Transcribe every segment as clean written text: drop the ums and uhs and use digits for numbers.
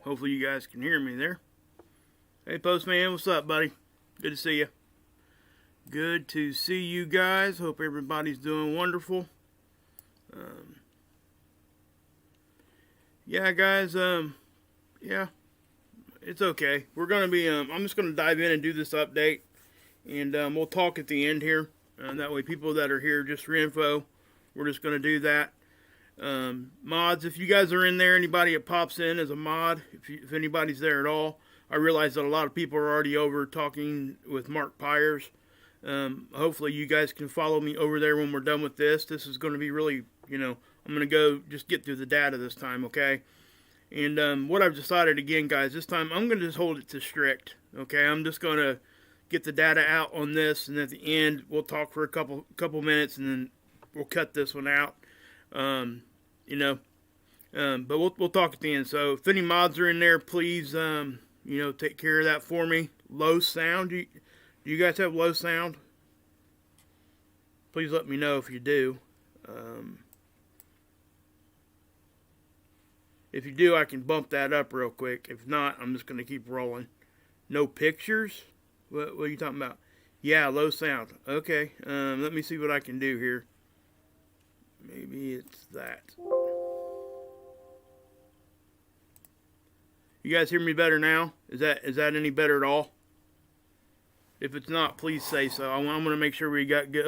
Hopefully you guys can hear me there. Hey, Postman, what's up, buddy? Good to see you. Good to see you guys. Hope everybody's doing wonderful. Yeah, guys, yeah, it's okay. We're going to be, I'm just going to dive in and do this update. And we'll talk at the end here. That way people that are here just for info, we're just going to do that. Mods, if you guys are in there, anybody that pops in as a mod, if anybody's there at all, I realize that a lot of people are already over talking with Mark Pyers. Hopefully you guys can follow me over there when we're done with this. This is going to be really, I'm going to go just get through the data this time, okay? And what I've decided, again, guys, this time I'm going to just hold it to strict, okay? I'm just going to get the data out on this, and at the end, we'll talk for a couple minutes, and then we'll cut this one out, but we'll talk at the end. So if any mods are in there, please, take care of that for me. Low sound, do you guys have low sound? Please let me know if you do. If you do, I can bump that up real quick. If not, I'm just going to keep rolling. No pictures? What are you talking about? Yeah, low sound. Okay, let me see what I can do here. Maybe it's that. You guys hear me better now? Is that any better at all? If it's not, please say so. I'm going to make sure we got good.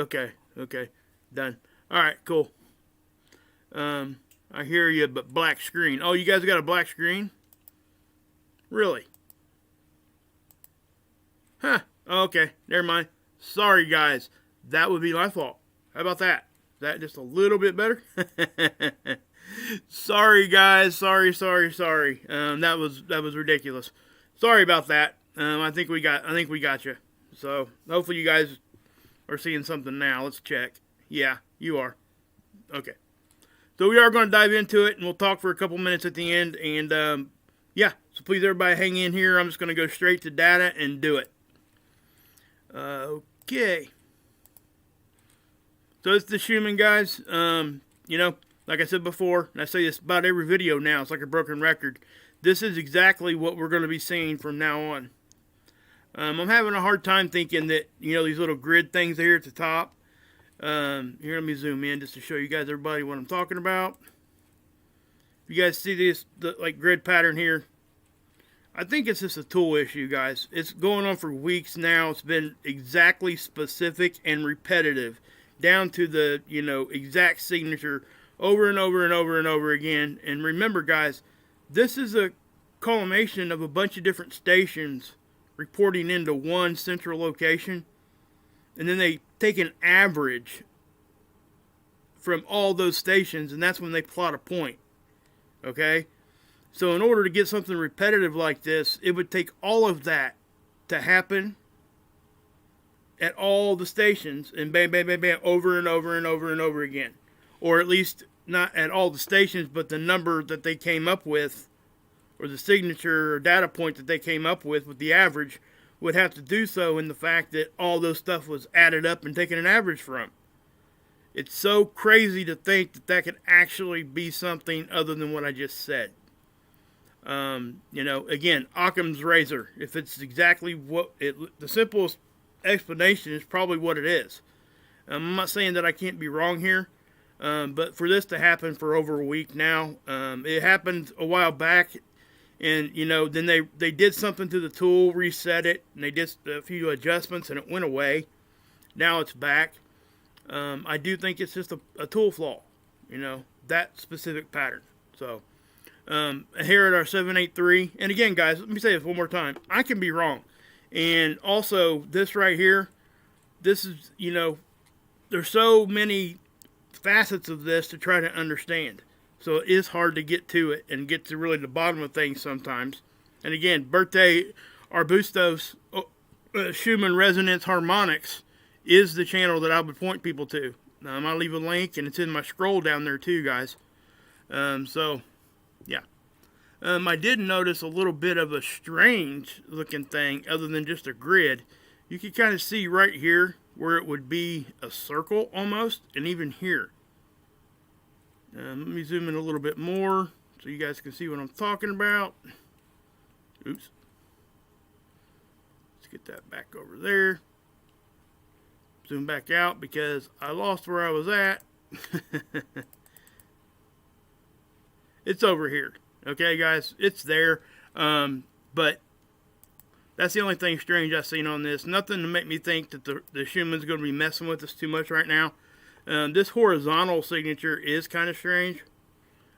Okay, done. All right, cool. I hear you, but black screen. Oh, you guys got a black screen? Really? Huh. Okay, never mind. Sorry, guys. That would be my fault. How about that? Is that just a little bit better? Sorry, guys. Sorry. That was ridiculous. Sorry about that. I think we got you. So hopefully you guys are seeing something now. Let's check. Yeah, you are. Okay. So we are going to dive into it, and we'll talk for a couple minutes at the end. And yeah, so please everybody hang in here. I'm just going to go straight to data and do it. Okay. So it's the Schumann, guys. Like I said before, and I say this about every video now, it's like a broken record. This is exactly what we're going to be seeing from now on. I'm having a hard time thinking that, these little grid things here at the top. Here, let me zoom in just to show you guys, everybody, what I'm talking about. If you guys see this, grid pattern here, I think it's just a tool issue, guys. It's going on for weeks now. It's been exactly specific and repetitive, down to the, exact signature over and over and over and over again. And remember, guys, this is a culmination of a bunch of different stations reporting into one central location. And then they take an average from all those stations, and that's when they plot a point. Okay? So in order to get something repetitive like this, it would take all of that to happen at all the stations, and bam, bam, bam, bam, over and over and over and over again. Or at least not at all the stations, but the number that they came up with, or the signature or data point that they came up with the average, would have to do so in the fact that all those stuff was added up and taken an average from. It's so crazy to think that that could actually be something other than what I just said. Again, Occam's razor. If it's exactly the simplest explanation is probably what it is. I'm not saying that I can't be wrong here, but for this to happen for over a week now, it happened a while back. And, then they did something to the tool, reset it, and they did a few adjustments, and it went away. Now it's back. I do think it's just a tool flaw, that specific pattern. So, here at our 783, and again, guys, let me say this one more time. I can be wrong. And also, this right here, this is, there's so many facets of this to try to understand. So it is hard to get to it and get to really the bottom of things sometimes. And again, Birthday Arbustos Schumann Resonance Harmonics is the channel that I would point people to. I'll leave a link, and it's in my scroll down there too, guys. So, yeah. I did notice a little bit of a strange looking thing other than just a grid. You can kind of see right here where it would be a circle almost, and even here. Let me zoom in a little bit more so you guys can see what I'm talking about. Oops. Let's get that back over there. Zoom back out because I lost where I was at. It's over here. Okay, guys, it's there. But that's the only thing strange I've seen on this. Nothing to make me think that the Schumann's going to be messing with us too much right now. This horizontal signature is kind of strange.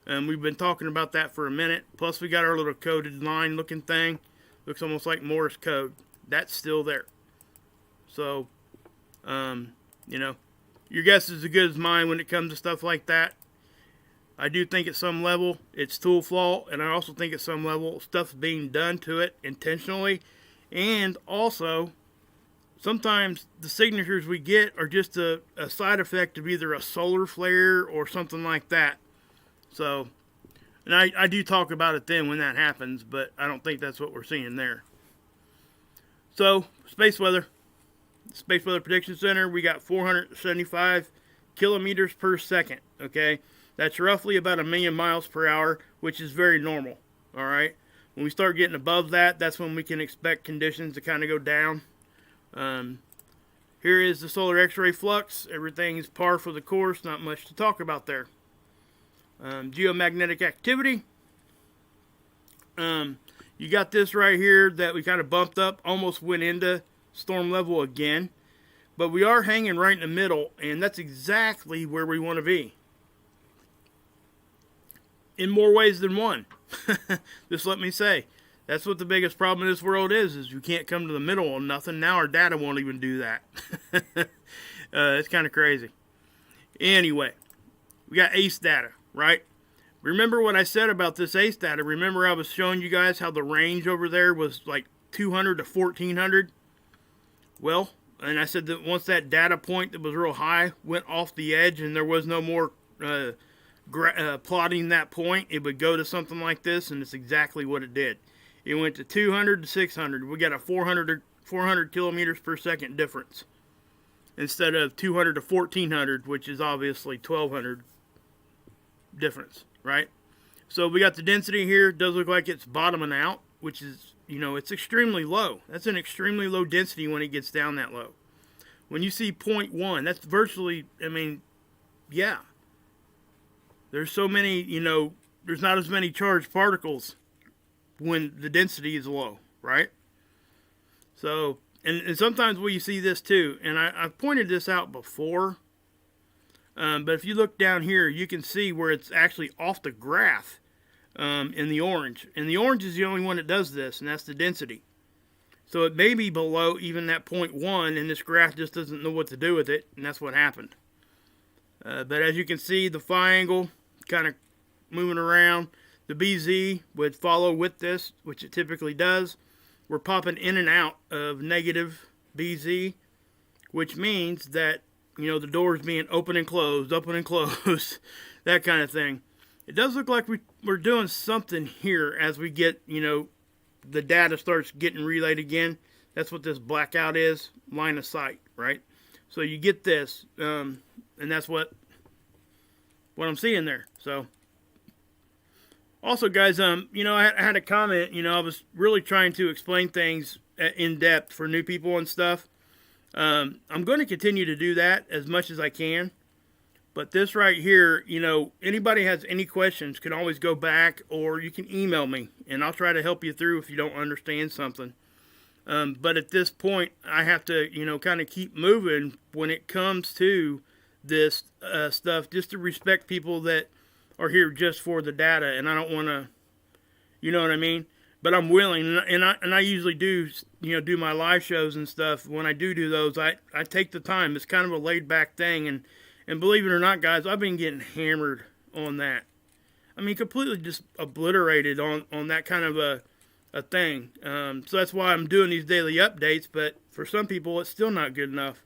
We've been talking about that for a minute. Plus, we got our little coded line looking thing. Looks almost like Morse code. That's still there. So, you know, your guess is as good as mine when it comes to stuff like that. I do think at some level it's tool fault, and I also think at some level stuff's being done to it intentionally. And also, sometimes the signatures we get are just a side effect of either a solar flare or something like that. So, and I do talk about it then when that happens, but I don't think that's what we're seeing there. So, space weather. Space Weather Prediction Center, we got 475 kilometers per second, okay? That's roughly about 1,000,000 miles per hour, which is very normal, all right? When we start getting above that, that's when we can expect conditions to kind of go down. Here is the solar X-ray flux. Everything's par for the course, not much to talk about there. Geomagnetic activity. You got this right here that we kind of bumped up, almost went into storm level again. But we are hanging right in the middle, and that's exactly where we want to be. In more ways than one. Just let me say. That's what the biggest problem in this world is you can't come to the middle on nothing. Now our data won't even do that. It's kind of crazy. Anyway, we got ACE data, right? Remember what I said about this ACE data? Remember I was showing you guys how the range over there was like 200 to 1400? Well, and I said that once that data point that was real high went off the edge and there was no more plotting that point, it would go to something like this, and it's exactly what it did. It went to 200 to 600. We got a 400 kilometers per second difference instead of 200 to 1400, which is obviously 1200 difference, right? So we got the density here. It does look like it's bottoming out, which is, you know, it's extremely low. That's an extremely low density when it gets down that low. When you see 0.1, that's virtually, I mean, yeah. There's so many, you know, there's not as many charged particles when the density is low, right? So, and sometimes we see this too, and I've pointed this out before, but if you look down here, you can see where it's actually off the graph in the orange. And the orange is the only one that does this, and that's the density. So it may be below even that 0.1, and this graph just doesn't know what to do with it, and that's what happened. But as you can see, the phi angle kind of moving around. The BZ would follow with this, which it typically does. We're popping in and out of negative BZ, which means that, you know, the doors being open and closed, that kind of thing. It does look like we're doing something here as we get, you know, the data starts getting relayed again. That's what this blackout is, line of sight, right? So you get this, and that's what I'm seeing there. So, also, guys, you know, I had a comment. You know, I was really trying to explain things in depth for new people and stuff. I'm going to continue to do that as much as I can. But this right here, you know, anybody has any questions can always go back, or you can email me, and I'll try to help you through if you don't understand something. But at this point, I have to, you know, kind of keep moving when it comes to this stuff, just to respect people that are here just for the data, and I don't want to, you know what I mean? But I'm willing, and I usually do, you know, do my live shows and stuff. When I do those, I take the time. It's kind of a laid back thing, and believe it or not, guys, I've been getting hammered on that. I mean, completely just obliterated on that kind of a thing. So that's why I'm doing these daily updates, but for some people, it's still not good enough.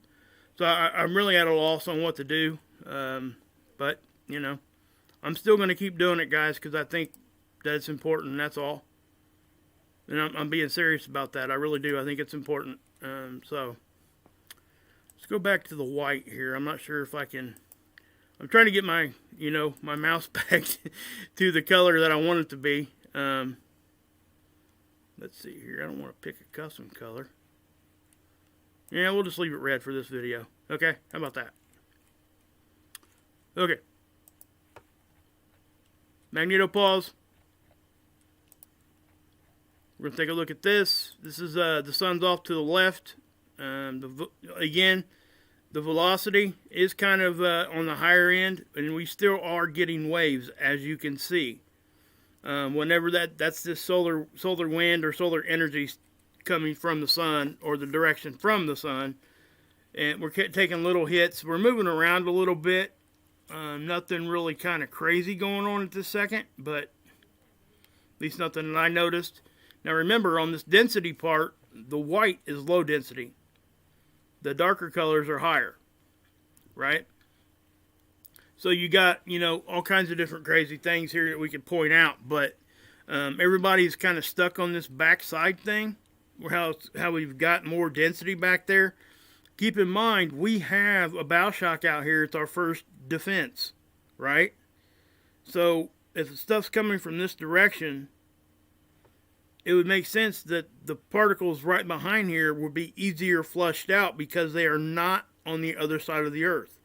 So I'm really at a loss on what to do. But, you know, I'm still going to keep doing it, guys, because I think that it's important, that's all. And I'm being serious about that. I really do. I think it's important. So, let's go back to the white here. I'm not sure if I can... I'm trying to get my, you know, my mouse back to the color that I want it to be. There let's see here. I don't want to pick a custom color. Yeah, we'll just leave it red for this video. Okay, how about that? Okay. Magnetopause. We're going to take a look at this. This is the sun's off to the left. Again, the velocity is kind of on the higher end, and we still are getting waves, as you can see. Whenever that's this solar wind or solar energy coming from the sun, or the direction from the sun, and we're taking little hits. We're moving around a little bit. Nothing really kind of crazy going on at this second, but at least nothing that I noticed. Now remember, on this density part, the white is low density. The darker colors are higher, right? So you got, you know, all kinds of different crazy things here that we could point out, but everybody's kind of stuck on this backside thing, how we've got more density back there. Keep in mind, we have a bow shock out here. It's our first defense, right? So if the stuff's coming from this direction, it would make sense that the particles right behind here would be easier flushed out because they are not on the other side of the Earth.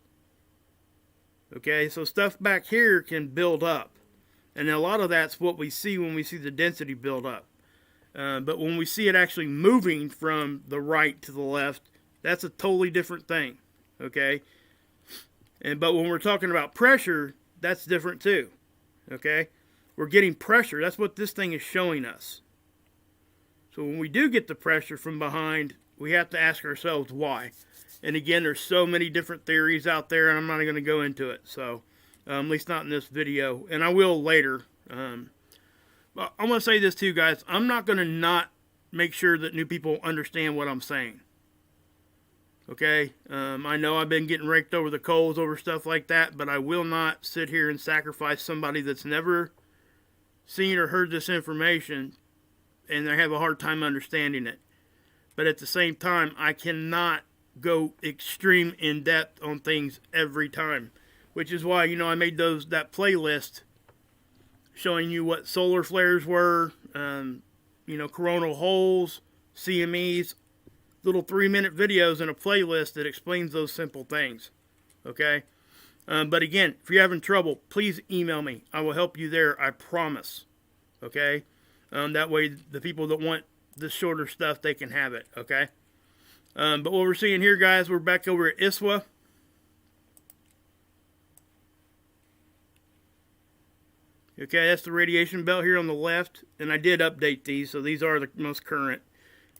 Okay, so stuff back here can build up. And a lot of that's what we see when we see the density build up. But when we see it actually moving from the right to the left, that's a totally different thing. Okay? But when we're talking about pressure, that's different too. Okay? We're getting pressure. That's what this thing is showing us. So when we do get the pressure from behind, we have to ask ourselves why. And again, there's so many different theories out there, and I'm not going to go into it. So, at least not in this video. And I will later. But I'm going to say this too, guys. I'm not going to not make sure that new people understand what I'm saying. Okay? I know I've been getting raked over the coals over stuff like that, but I will not sit here and sacrifice somebody that's never seen or heard this information and they have a hard time understanding it. But at the same time, I cannot go extreme in depth on things every time, which is why, you know, I made that playlist showing you what solar flares were, you know, coronal holes, CMEs, little 3-minute videos in a playlist that explains those simple things. Okay? But again, if you're having trouble, please email me. I will help you there, I promise. Okay? That way, the people that want the shorter stuff, they can have it, okay? But what we're seeing here, guys, we're back over at ISWA. Okay, that's the radiation belt here on the left. And I did update these, so these are the most current.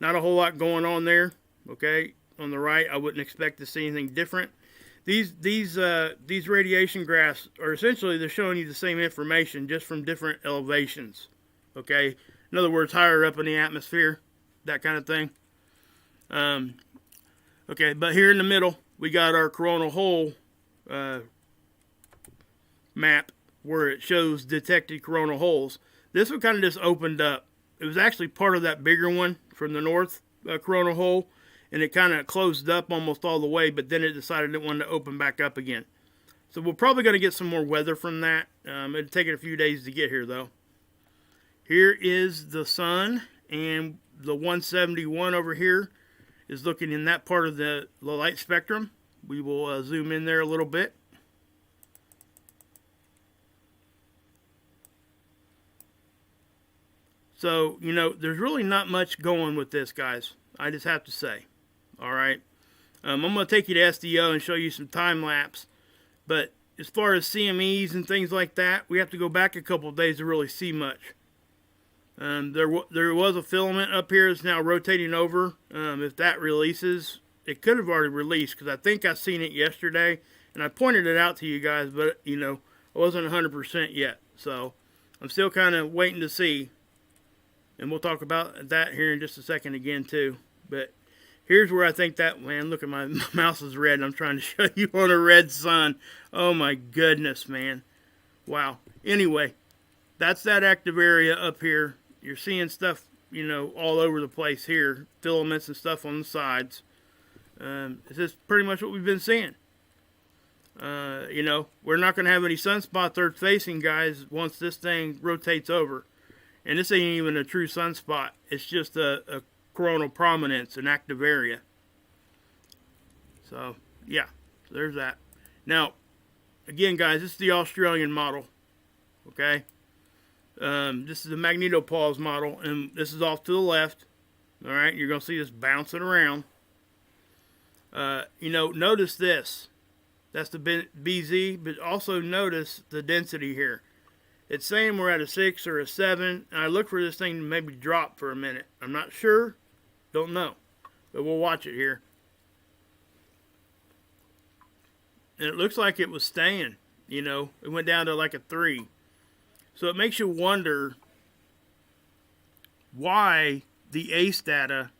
Not a whole lot going on there, okay? On the right, I wouldn't expect to see anything different. These radiation graphs are essentially, they're showing you the same information, just from different elevations. Okay, in other words, higher up in the atmosphere, that kind of thing. Okay, but here in the middle, we got our coronal hole map where it shows detected coronal holes. This one kind of just opened up. It was actually part of that bigger one from the north coronal hole, and it kind of closed up almost all the way, but then it decided it wanted to open back up again. So we're probably going to get some more weather from that. It'll take it a few days to get here, though. Here is the sun, and the 171 over here is looking in that part of the light spectrum. We will zoom in there a little bit. So, you know, there's really not much going with this, guys. I just have to say. Alright. I'm going to take you to SDO and show you some time lapse. But as far as CMEs and things like that, we have to go back a couple of days to really see much. There was a filament up here that's now rotating over. If that releases, it could have already released, because I think I seen it yesterday, and I pointed it out to you guys, but, you know, I wasn't 100% yet. So I'm still kind of waiting to see, and we'll talk about that here in just a second again too. But here's where I think that, man, look at my mouse is red, and I'm trying to show you on a red sun. Oh my goodness, man. Wow. Anyway, that's that active area up here. You're seeing stuff, you know, all over the place here. Filaments and stuff on the sides. It's just pretty much what we've been seeing. You know, we're not going to have any sunspots earth facing, guys, once this thing rotates over. And this ain't even a true sunspot. It's just a coronal prominence, an active area. So, yeah, there's that. Now, again, guys, this is the Australian model. Okay? This is the Magnetosphere model, and this is off to the left. Alright, you're going to see this bouncing around. You know, notice this. That's the BZ, but also notice the density here. It's saying we're at a 6 or a 7, and I look for this thing to maybe drop for a minute. I'm not sure. Don't know. But we'll watch it here. And it looks like it was staying. You know, it went down to like a 3. So it makes you wonder why the ACE data...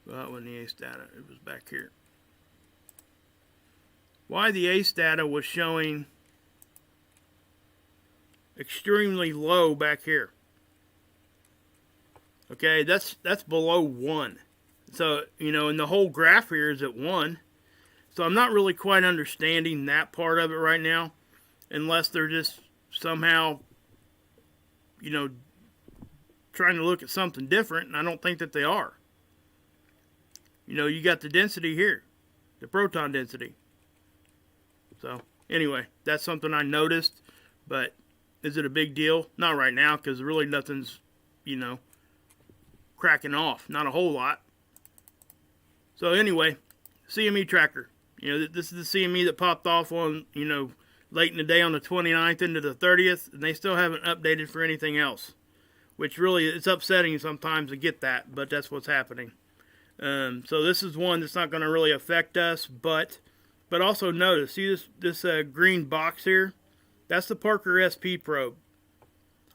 Well, it wasn't the ACE data. It was back here. Why the ACE data was showing extremely low back here. Okay, that's below 1. So, you know, and the whole graph here is at 1. So I'm not really quite understanding that part of it right now. Unless they're just somehow, you know, trying to look at something different. And I don't think that they are. You know, you got the density here. The proton density. So, anyway, that's something I noticed. But is it a big deal? Not right now, because really nothing's, you know, cracking off. Not a whole lot. So, anyway, CME tracker. You know, this is the CME that popped off on, you know, late in the day on the 29th into the 30th. And they still haven't updated for anything else. Which really, it's upsetting sometimes to get that. But that's what's happening. So this is one that's not going to really affect us. But also notice, see this green box here? That's the Parker SP probe.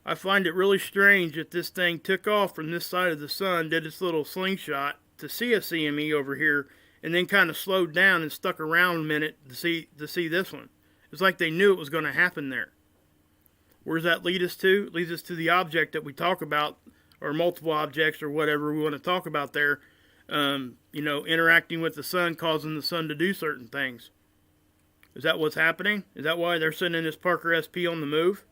I find it really strange that this thing took off from this side of the sun, did its little slingshot to see a CME over here, and then kind of slowed down and stuck around a minute to see this one. It's like they knew it was going to happen there. Where does that lead us to? It leads us to the object that we talk about, or multiple objects, or whatever we want to talk about there. You know, interacting with the sun, causing the sun to do certain things. Is that what's happening? Is that why they're sending this Parker SP on the move?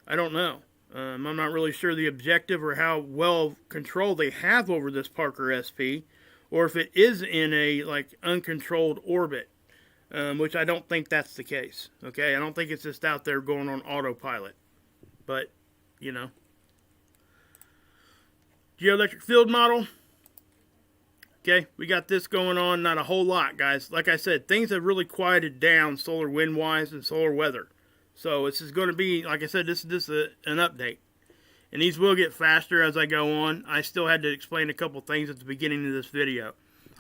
I don't know. I'm not really sure the objective or how well control they have over this Parker SP, or if it is in a like uncontrolled orbit, which I don't think that's the case. Okay, I don't think it's just out there going on autopilot. But, you know. Geoelectric field model. Okay, we got this going on, not a whole lot, guys. Like I said, things have really quieted down solar wind-wise and solar weather. So this is going to be, like I said, this is an update. And these will get faster as I go on. I still had to explain a couple things at the beginning of this video.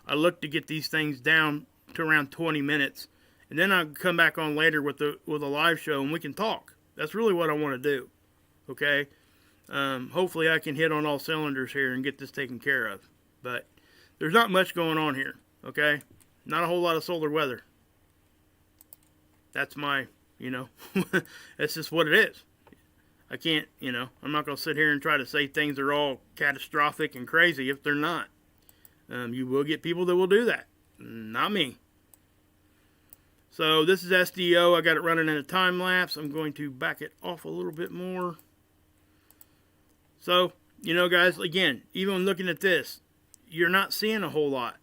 I look to get these things down to around 20 minutes. And then I'll come back on later with a live show and we can talk. That's really what I want to do. Okay? Hopefully I can hit on all cylinders here and get this taken care of. But there's not much going on here, okay? Not a whole lot of solar weather. That's my, you know, that's just what it is. I can't, you know, I'm not going to sit here and try to say things are all catastrophic and crazy if they're not. You will get people that will do that. Not me. So this is SDO. I got it running in a time lapse. I'm going to back it off a little bit more. So, you know, guys, again, even looking at this, you're not seeing a whole lot.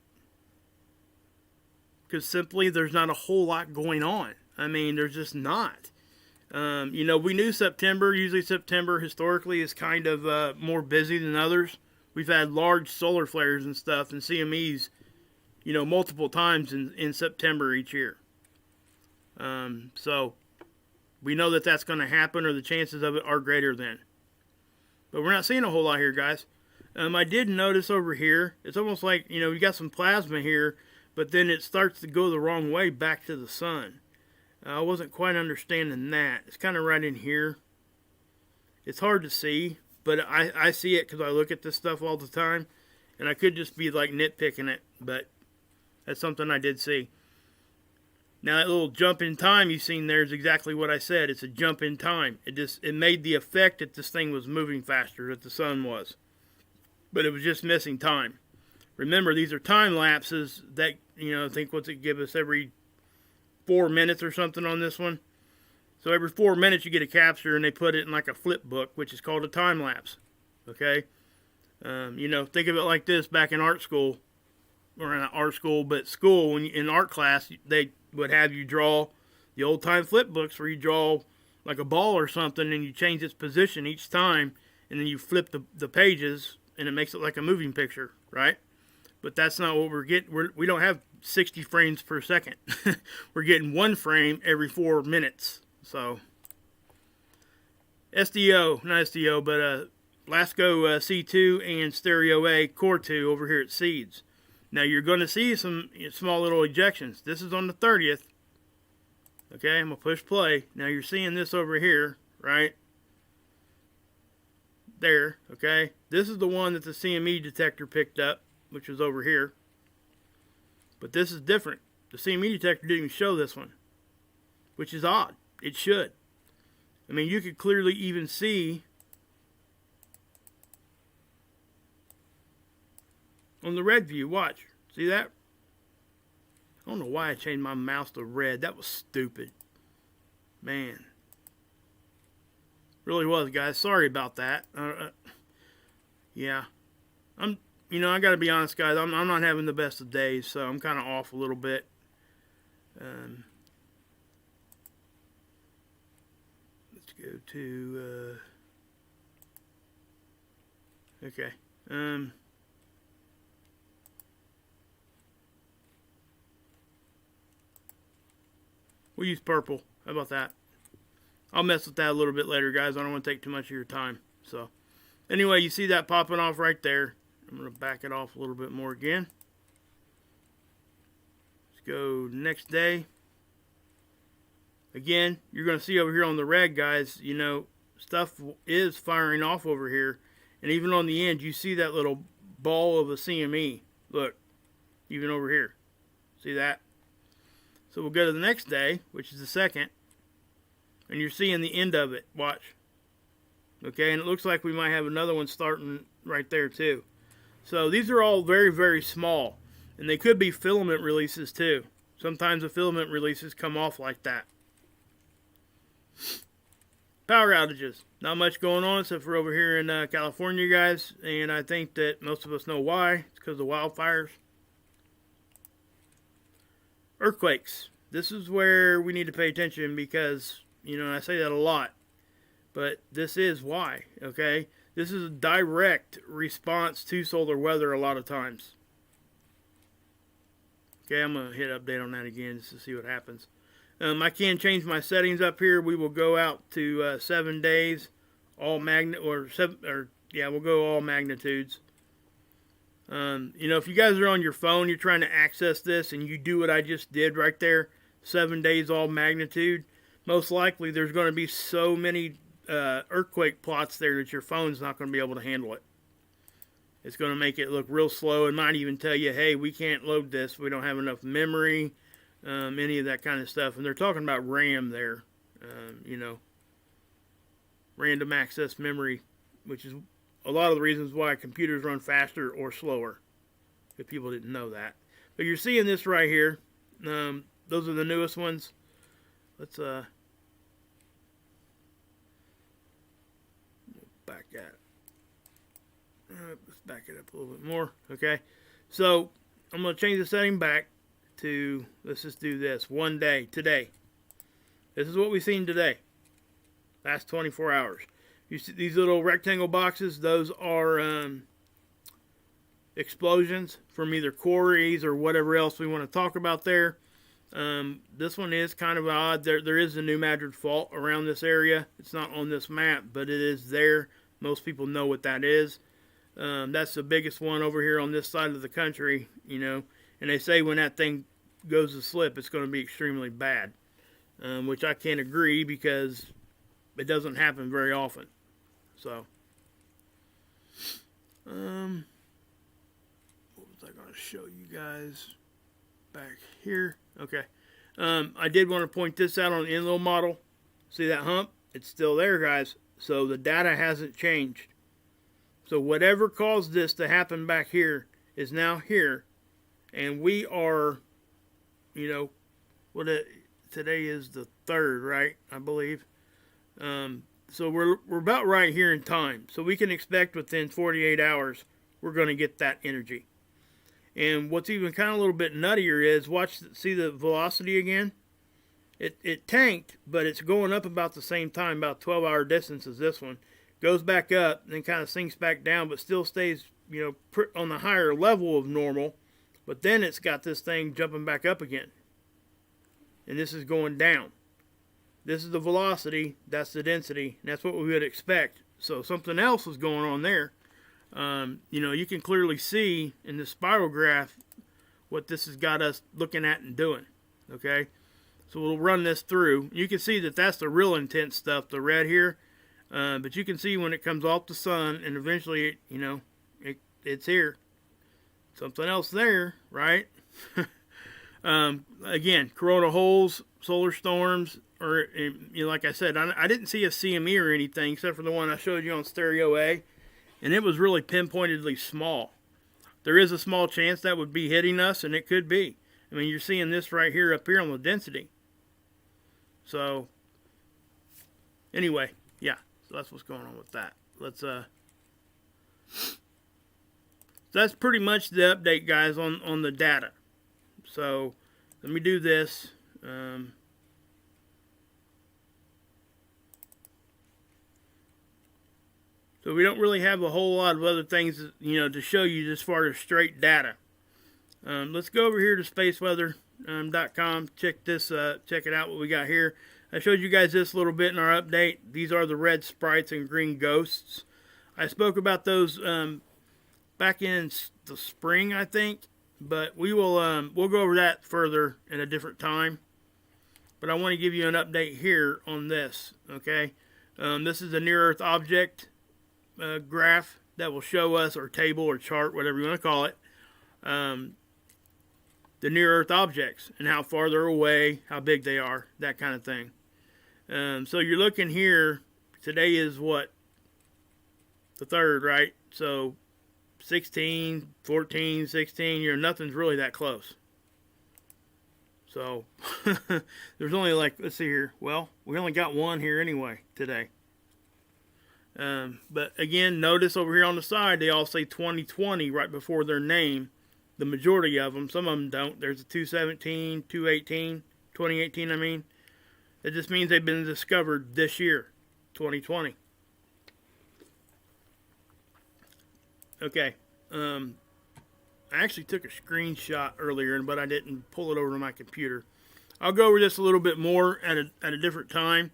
Because simply there's not a whole lot going on. I mean, there's just not. You know, we knew September. Usually September historically is kind of more busy than others. We've had large solar flares and stuff and CMEs, you know, multiple times in September each year. So we know that that's going to happen, or the chances of it are greater than. But we're not seeing a whole lot here, guys. I did notice over here, it's almost like, you know, you got some plasma here, but then it starts to go the wrong way back to the sun. I wasn't quite understanding that. It's kind of right in here. It's hard to see, but I see it because I look at this stuff all the time, and I could just be like nitpicking it, but that's something I did see. Now that little jump in time you've seen there is exactly what I said. It's a jump in time. It made the effect that this thing was moving faster, that the sun was. But it was just missing time. Remember, these are time lapses that, you know, I think what's it give us every 4 minutes or something on this one. So every 4 minutes you get a capture, and they put it in like a flip book, which is called a time lapse. Okay, you know, think of it like this: back in art school, or not art school, but school, when in art class, they would have you draw the old time flip books where you draw like a ball or something, and you change its position each time, and then you flip the pages, and it makes it like a moving picture, right? But that's not what we're getting. We don't have 60 frames per second. We're getting 1 frame every 4 minutes. So SDO, not SDO, but LASCO C2 and Stereo A Core 2 over here at Seeds. Now you're going to see some small little ejections. This is on the 30th. Okay, I'm going to push play. Now you're seeing this over here, right? There, okay? This is the one that the CME detector picked up, which was over here. But this is different. The CME detector didn't even show this one, which is odd. It should. I mean, you could clearly even see on the red view. Watch. See that? I don't know why I changed my mouse to red. That was stupid. Man. Really was, guys. Sorry about that. Yeah. You know, I got to be honest, guys. I'm not having the best of days, so I'm kind of off a little bit. Let's go to... okay. We'll use purple. How about that? I'll mess with that a little bit later, guys. I don't want to take too much of your time. So, anyway, you see that popping off right there. I'm going to back it off a little bit more again. Let's go next day. Again, you're going to see over here on the red, guys, you know, stuff is firing off over here. And even on the end, you see that little ball of a CME. Look, even over here. See that? So we'll go to the next day, which is the 2nd. And you're seeing the end of it. Watch. Okay, and it looks like we might have another one starting right there too. So these are all very, very small. And they could be filament releases too. Sometimes the filament releases come off like that. Power outages. Not much going on except for over here in California, guys. And I think that most of us know why. It's because of wildfires. Earthquakes. This is where we need to pay attention because, you know, I say that a lot. But this is why, okay? This is a direct response to solar weather a lot of times. Okay, I'm going to hit update on that again just to see what happens. I can change my settings up here. We will go out to 7 days, all we'll go all magnitudes. You know, if you guys are on your phone, you're trying to access this, and you do what I just did right there, 7 days all magnitude, most likely there's going to be so many earthquake plots there that your phone's not going to be able to handle it. It's going to make it look real slow. It might even tell you, hey, we can't load this. We don't have enough memory, any of that kind of stuff. And they're talking about RAM there, you know, random access memory, which is a lot of the reasons why computers run faster or slower, if people didn't know that. But you're seeing this right here. Those are the newest ones. Let's back that. Let's back it up a little bit more. Okay, so I'm going to change the setting back to, let's just do this. 1 day, today. This is what we've seen today. Last 24 hours. You see these little rectangle boxes? Those are explosions from either quarries or whatever else we want to talk about there. This one is kind of odd. There is a New Madrid fault around this area. It's not on this map, but it is there. Most people know what that is. That's the biggest one over here on this side of the country, you know. And they say when that thing goes to slip, it's going to be extremely bad. Which I can't agree because it doesn't happen very often. So, what was I going to show you guys back here? Okay. I did want to point this out on the Enlil model. See that hump? It's still there, guys. So the data hasn't changed. So whatever caused this to happen back here is now here. And we are, you know, today is the 3rd, right? I believe. So we're about right here in time. So we can expect within 48 hours we're going to get that energy. And what's even kind of a little bit nuttier is see the velocity again. It tanked, but it's going up about the same time, about 12-hour distance as this one. Goes back up, then kind of sinks back down, but still stays, on the higher level of normal. But then it's got this thing jumping back up again. And this is going down. This is the velocity, that's the density, and that's what we would expect. So something else is going on there. You can clearly see in the spiral graph what this has got us looking at and doing. Okay, so we'll run this through. You can see that that's the real intense stuff, the red here. But you can see when it comes off the sun and eventually, it's here. Something else there, right? Again, coronal holes, solar storms, or like I said, I didn't see a CME or anything except for the one I showed you on stereo A, and it was really pinpointedly small. There is a small chance that would be hitting us, and it could be. I mean, you're seeing this right here up here on the density. So anyway, yeah, so that's what's going on with that. That's pretty much the update, guys, on the data. So let me do this. So we don't really have a whole lot of other things, to show you as far as straight data. Let's go over here to spaceweather.com. Check it out, what we got here. I showed you guys this a little bit in our update. These are the red sprites and green ghosts. I spoke about those back in the spring, I think. But we'll go over that further at a different time. But I want to give you an update here on this. Okay, this is a near Earth object graph that will show us, or table or chart, whatever you want to call it, the near Earth objects and how far they're away, how big they are, that kind of thing. So you're looking here. Today is what? The 3rd, right? So 16, 14, 16, nothing's really that close. So there's only let's see here. Well, we only got one here anyway today. But again, notice over here on the side, they all say 2020 right before their name. The majority of them, some of them don't. There's a 217, 218, 2018, I mean. It just means they've been discovered this year, 2020. Okay. I actually took a screenshot earlier, but I didn't pull it over to my computer. I'll go over this a little bit more at a different time.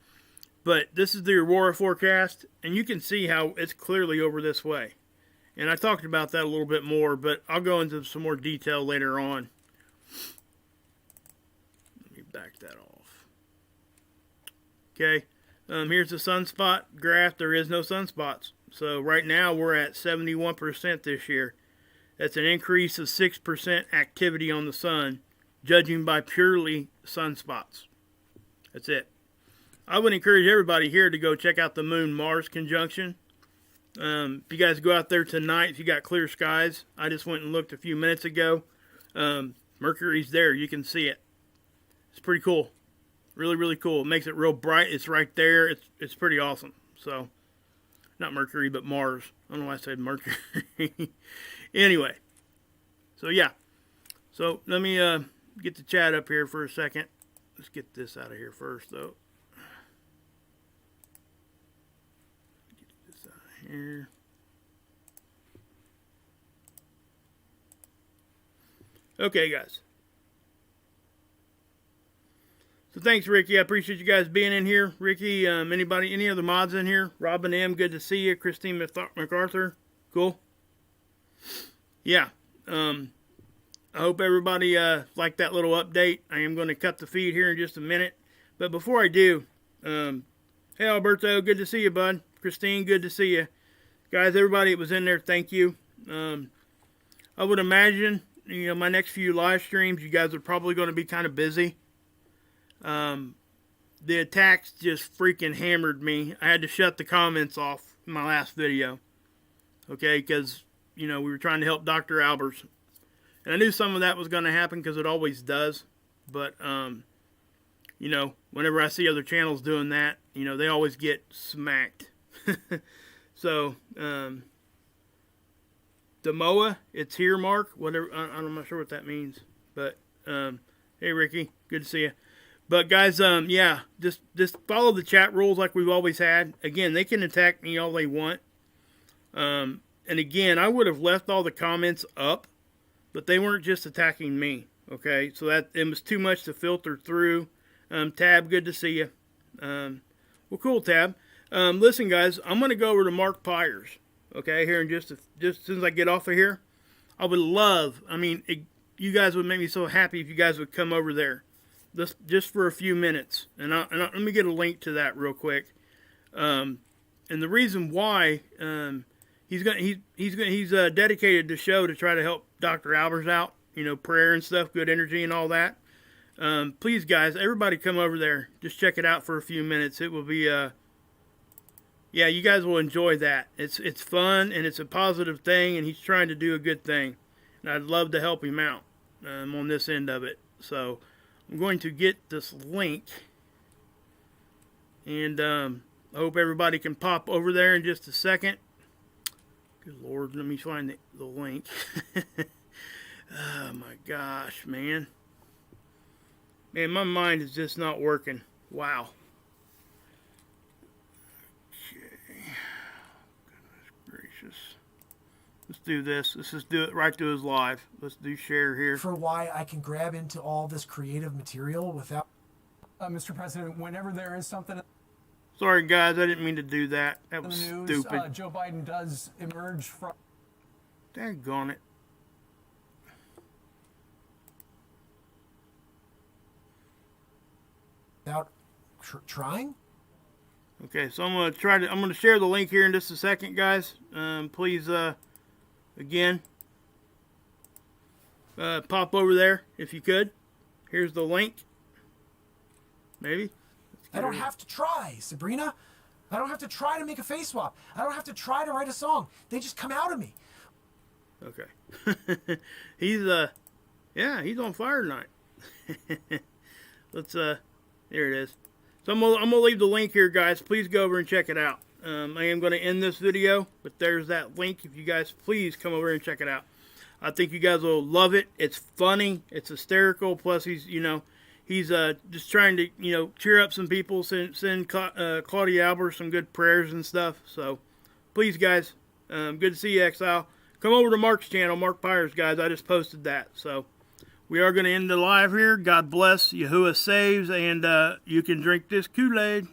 But this is the aurora forecast, and you can see how it's clearly over this way. And I talked about that a little bit more, but I'll go into some more detail later on. Let me back that off. Okay, here's the sunspot graph. There is no sunspots. So right now we're at 71% this year. That's an increase of 6% activity on the sun, judging by purely sunspots. That's it. I would encourage everybody here to go check out the Moon-Mars conjunction. If you guys go out there tonight, if you got clear skies, I just went and looked a few minutes ago. Mercury's there. You can see it. It's pretty cool. Really, really cool. It makes it real bright. It's right there. It's pretty awesome. So, not Mercury, but Mars. I don't know why I said Mercury. Anyway. So, yeah. So, let me get the chat up here for a second. Let's get this out of here first, though. Here. Okay, guys. So thanks, Ricky. I appreciate you guys being in here. Ricky, any other mods in here? Robin M, good to see you. Christine MacArthur, cool. Yeah. I hope everybody liked that little update. I am going to cut the feed here in just a minute. But before I do, hey, Alberto, good to see you, bud. Christine, good to see you. Guys, everybody that was in there, thank you. I would imagine, my next few live streams, you guys are probably going to be kind of busy. The attacks just freaking hammered me. I had to shut the comments off in my last video. Okay, because, we were trying to help Dr. Albers. And I knew some of that was going to happen because it always does. But you know, whenever I see other channels doing that, you know, they always get smacked. So, Demoa, it's here, Mark. Whatever, I'm not sure what that means. But, hey, Ricky, good to see you. But, guys, yeah, just follow the chat rules like we've always had. Again, they can attack me all they want. And, again, I would have left all the comments up, but they weren't just attacking me, okay? So, that it was too much to filter through. Tab, good to see you. Well, cool, Tab. Listen, guys, I'm going to go over to Mark Pyers, okay, here in just as soon as I get off of here. I would love, I mean, you guys would make me so happy if you guys would come over there just for a few minutes. And let me get a link to that real quick. And the reason why he's dedicated the show to try to help Dr. Albers out, you know, prayer and stuff, good energy and all that. Please, guys, everybody come over there. Just check it out for a few minutes. It will be, yeah, you guys will enjoy that. It's fun, and it's a positive thing, and he's trying to do a good thing. And I'd love to help him out on this end of it. So I'm going to get this link, and I hope everybody can pop over there in just a second. Good Lord, let me find the link. Oh, my gosh, man. Man, my mind is just not working. Wow. Okay. Goodness gracious. Let's do this. Let's just do it right to his live. Let's do share here. For why I can grab into all this creative material without... Mr. President, whenever there is something... Sorry, guys. I didn't mean to do that. That was news, stupid. Joe Biden does emerge from... Daggone it. Without trying? Okay, so I'm going to share the link here in just a second, guys. Please, again, pop over there if you could. Here's the link. Maybe. I don't have to try, Sabrina. I don't have to try to make a face swap. I don't have to try to write a song. They just come out of me. Okay. He's he's on fire tonight. Let's there it is. So I'm gonna leave the link here, guys. Please go over and check it out. I am going to end this video, but there's that link. If you guys please come over and check it out. I think you guys will love it. It's funny. It's hysterical. Plus, he's just trying to cheer up some people. Send Claudia Albers some good prayers and stuff. So please, guys, good to see you, Exile. Come over to Mark's channel, Mark Pyers, guys. I just posted that. So we are going to end the live here. God bless. Yahuwah saves, and you can drink this Kool-Aid.